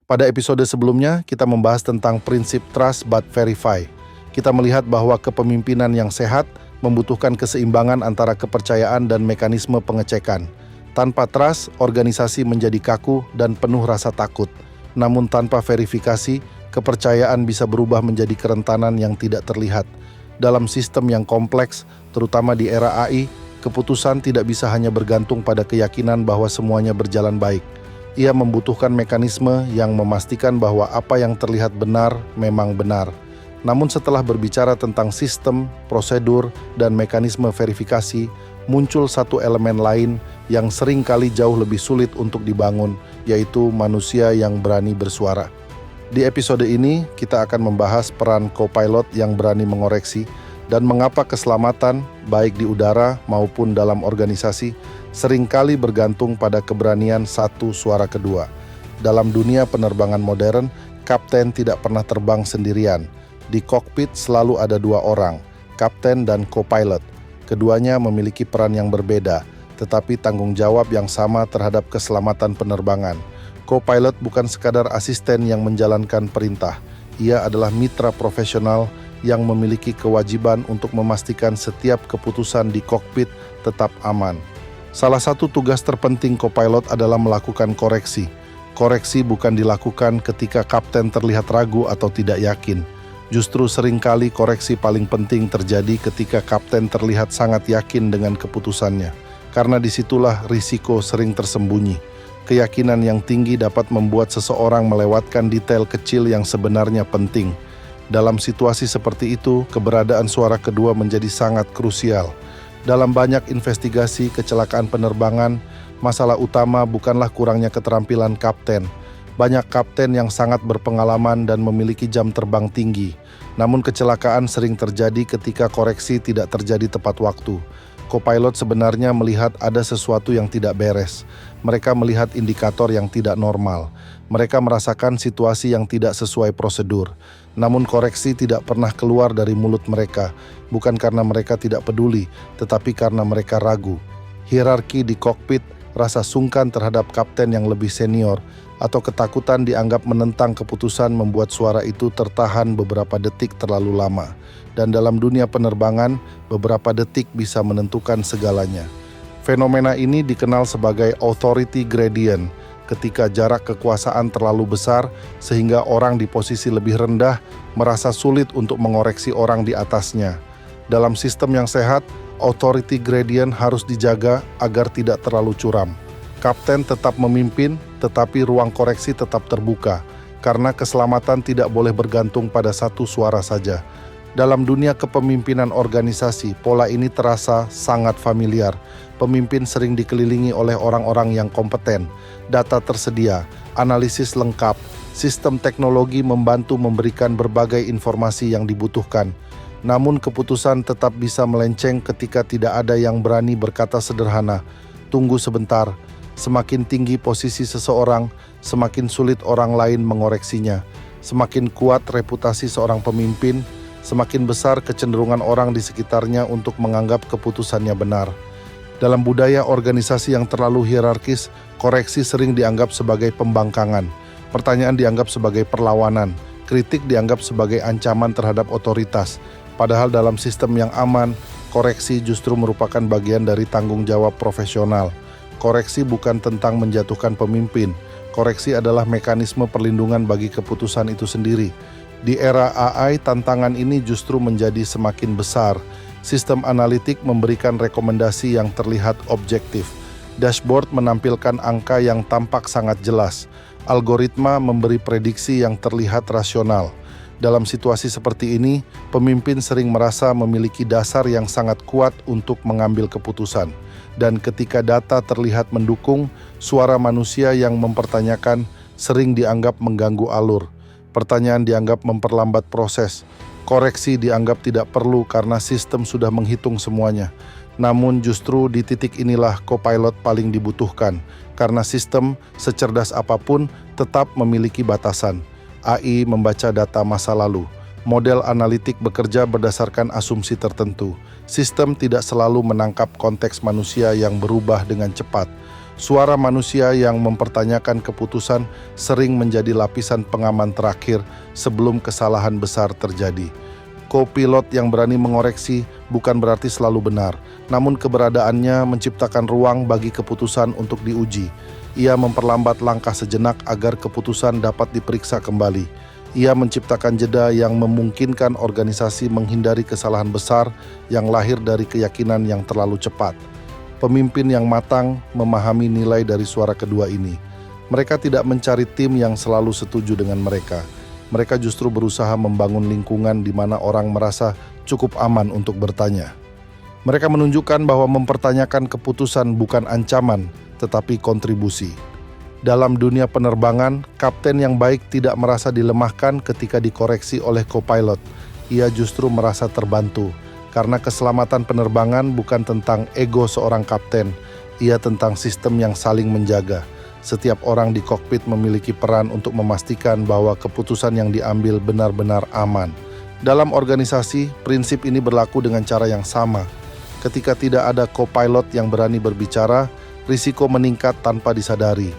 Pada episode sebelumnya, kita membahas tentang prinsip trust but verify. Kita melihat bahwa kepemimpinan yang sehat membutuhkan keseimbangan antara kepercayaan dan mekanisme pengecekan. Tanpa trust, organisasi menjadi kaku dan penuh rasa takut. Namun tanpa verifikasi, kepercayaan bisa berubah menjadi kerentanan yang tidak terlihat. Dalam sistem yang kompleks, terutama di era AI, keputusan tidak bisa hanya bergantung pada keyakinan bahwa semuanya berjalan baik. Ia membutuhkan mekanisme yang memastikan bahwa apa yang terlihat benar memang benar. Namun setelah berbicara tentang sistem, prosedur, dan mekanisme verifikasi, muncul satu elemen lain yang sering kali jauh lebih sulit untuk dibangun, yaitu manusia yang berani bersuara. Di episode ini, kita akan membahas peran co-pilot yang berani mengoreksi dan mengapa keselamatan, baik di udara maupun dalam organisasi, seringkali bergantung pada keberanian satu suara kedua. Dalam dunia penerbangan modern, kapten tidak pernah terbang sendirian. Di kokpit selalu ada dua orang, kapten dan co-pilot. Keduanya memiliki peran yang berbeda, tetapi tanggung jawab yang sama terhadap keselamatan penerbangan. Co-pilot bukan sekadar asisten yang menjalankan perintah. Ia adalah mitra profesional yang memiliki kewajiban untuk memastikan setiap keputusan di kokpit tetap aman. Salah satu tugas terpenting co-pilot adalah melakukan koreksi. Koreksi bukan dilakukan ketika kapten terlihat ragu atau tidak yakin. Justru seringkali koreksi paling penting terjadi ketika kapten terlihat sangat yakin dengan keputusannya. Karena disitulah risiko sering tersembunyi. Keyakinan yang tinggi dapat membuat seseorang melewatkan detail kecil yang sebenarnya penting. Dalam situasi seperti itu, keberadaan suara kedua menjadi sangat krusial. Dalam banyak investigasi kecelakaan penerbangan, masalah utama bukanlah kurangnya keterampilan kapten. Banyak kapten yang sangat berpengalaman dan memiliki jam terbang tinggi. Namun kecelakaan sering terjadi ketika koreksi tidak terjadi tepat waktu. Co-pilot sebenarnya melihat ada sesuatu yang tidak beres. Mereka melihat indikator yang tidak normal. Mereka merasakan situasi yang tidak sesuai prosedur. Namun koreksi tidak pernah keluar dari mulut mereka. Bukan karena mereka tidak peduli, tetapi karena mereka ragu. Hierarki di kokpit, rasa sungkan terhadap kapten yang lebih senior, atau ketakutan dianggap menentang keputusan membuat suara itu tertahan beberapa detik terlalu lama. Dan dalam dunia penerbangan, beberapa detik bisa menentukan segalanya. Fenomena ini dikenal sebagai authority gradient, ketika jarak kekuasaan terlalu besar sehingga orang di posisi lebih rendah merasa sulit untuk mengoreksi orang di atasnya. Dalam sistem yang sehat, authority gradient harus dijaga agar tidak terlalu curam. Kapten tetap memimpin, tetapi ruang koreksi tetap terbuka, karena keselamatan tidak boleh bergantung pada satu suara saja. Dalam dunia kepemimpinan organisasi, pola ini terasa sangat familiar. Pemimpin sering dikelilingi oleh orang-orang yang kompeten, data tersedia, analisis lengkap, sistem teknologi membantu memberikan berbagai informasi yang dibutuhkan. Namun keputusan tetap bisa melenceng ketika tidak ada yang berani berkata sederhana, "Tunggu sebentar." Semakin tinggi posisi seseorang, semakin sulit orang lain mengoreksinya. Semakin kuat reputasi seorang pemimpin, semakin besar kecenderungan orang di sekitarnya untuk menganggap keputusannya benar. Dalam budaya organisasi yang terlalu hierarkis, koreksi sering dianggap sebagai pembangkangan. Pertanyaan dianggap sebagai perlawanan. Kritik dianggap sebagai ancaman terhadap otoritas. Padahal dalam sistem yang aman, koreksi justru merupakan bagian dari tanggung jawab profesional. Koreksi bukan tentang menjatuhkan pemimpin. Koreksi adalah mekanisme perlindungan bagi keputusan itu sendiri. Di era AI, tantangan ini justru menjadi semakin besar. Sistem analitik memberikan rekomendasi yang terlihat objektif. Dashboard menampilkan angka yang tampak sangat jelas. Algoritma memberi prediksi yang terlihat rasional. Dalam situasi seperti ini, pemimpin sering merasa memiliki dasar yang sangat kuat untuk mengambil keputusan. Dan ketika data terlihat mendukung, suara manusia yang mempertanyakan sering dianggap mengganggu alur. Pertanyaan dianggap memperlambat proses. Koreksi dianggap tidak perlu karena sistem sudah menghitung semuanya. Namun justru di titik inilah co-pilot paling dibutuhkan, karena sistem, secerdas apapun, tetap memiliki batasan. AI membaca data masa lalu. Model analitik bekerja berdasarkan asumsi tertentu. Sistem tidak selalu menangkap konteks manusia yang berubah dengan cepat. Suara manusia yang mempertanyakan keputusan sering menjadi lapisan pengaman terakhir sebelum kesalahan besar terjadi. Co-pilot yang berani mengoreksi bukan berarti selalu benar, namun keberadaannya menciptakan ruang bagi keputusan untuk diuji. Ia memperlambat langkah sejenak agar keputusan dapat diperiksa kembali. Ia menciptakan jeda yang memungkinkan organisasi menghindari kesalahan besar yang lahir dari keyakinan yang terlalu cepat. Pemimpin yang matang memahami nilai dari suara kedua ini. Mereka tidak mencari tim yang selalu setuju dengan mereka. Mereka justru berusaha membangun lingkungan di mana orang merasa cukup aman untuk bertanya. Mereka menunjukkan bahwa mempertanyakan keputusan bukan ancaman, tetapi kontribusi. Dalam dunia penerbangan, kapten yang baik tidak merasa dilemahkan ketika dikoreksi oleh co-pilot. Ia justru merasa terbantu. Karena keselamatan penerbangan bukan tentang ego seorang kapten, ia tentang sistem yang saling menjaga. Setiap orang di kokpit memiliki peran untuk memastikan bahwa keputusan yang diambil benar-benar aman. Dalam organisasi, prinsip ini berlaku dengan cara yang sama. Ketika tidak ada co-pilot yang berani berbicara, risiko meningkat tanpa disadari.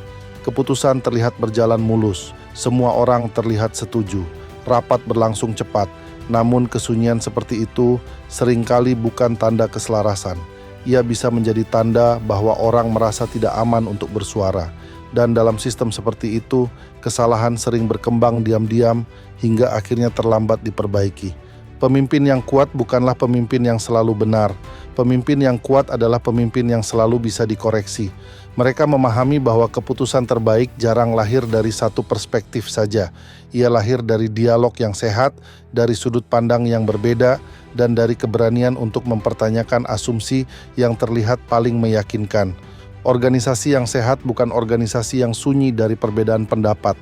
Keputusan terlihat berjalan mulus, semua orang terlihat setuju, rapat berlangsung cepat. Namun kesunyian seperti itu seringkali bukan tanda keselarasan. Ia bisa menjadi tanda bahwa orang merasa tidak aman untuk bersuara. Dan dalam sistem seperti itu, kesalahan sering berkembang diam-diam hingga akhirnya terlambat diperbaiki. Pemimpin yang kuat bukanlah pemimpin yang selalu benar. Pemimpin yang kuat adalah pemimpin yang selalu bisa dikoreksi. Mereka memahami bahwa keputusan terbaik jarang lahir dari satu perspektif saja. Ia lahir dari dialog yang sehat, dari sudut pandang yang berbeda, dan dari keberanian untuk mempertanyakan asumsi yang terlihat paling meyakinkan. Organisasi yang sehat bukan organisasi yang sunyi dari perbedaan pendapat.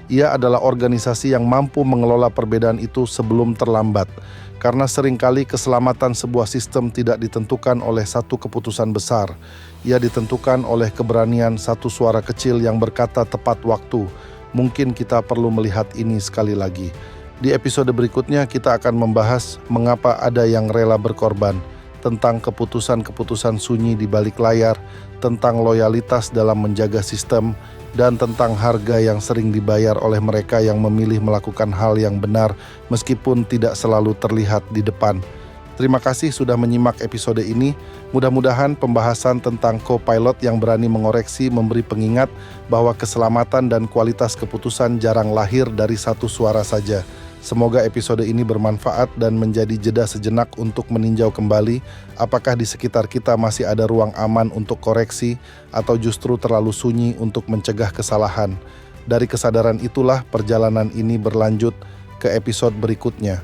Ia adalah organisasi yang mampu mengelola perbedaan itu sebelum terlambat. Karena seringkali keselamatan sebuah sistem tidak ditentukan oleh satu keputusan besar. Ia ditentukan oleh keberanian satu suara kecil yang berkata tepat waktu. Mungkin kita perlu melihat ini sekali lagi. Di episode berikutnya kita akan membahas mengapa ada yang rela berkorban, tentang keputusan-keputusan sunyi di balik layar, tentang loyalitas dalam menjaga sistem, dan tentang harga yang sering dibayar oleh mereka yang memilih melakukan hal yang benar meskipun tidak selalu terlihat di depan. Terima kasih sudah menyimak episode ini. Mudah-mudahan pembahasan tentang co-pilot yang berani mengoreksi memberi pengingat bahwa keselamatan dan kualitas keputusan jarang lahir dari satu suara saja. Semoga episode ini bermanfaat dan menjadi jeda sejenak untuk meninjau kembali apakah di sekitar kita masih ada ruang aman untuk koreksi atau justru terlalu sunyi untuk mencegah kesalahan. Dari kesadaran itulah perjalanan ini berlanjut ke episode berikutnya.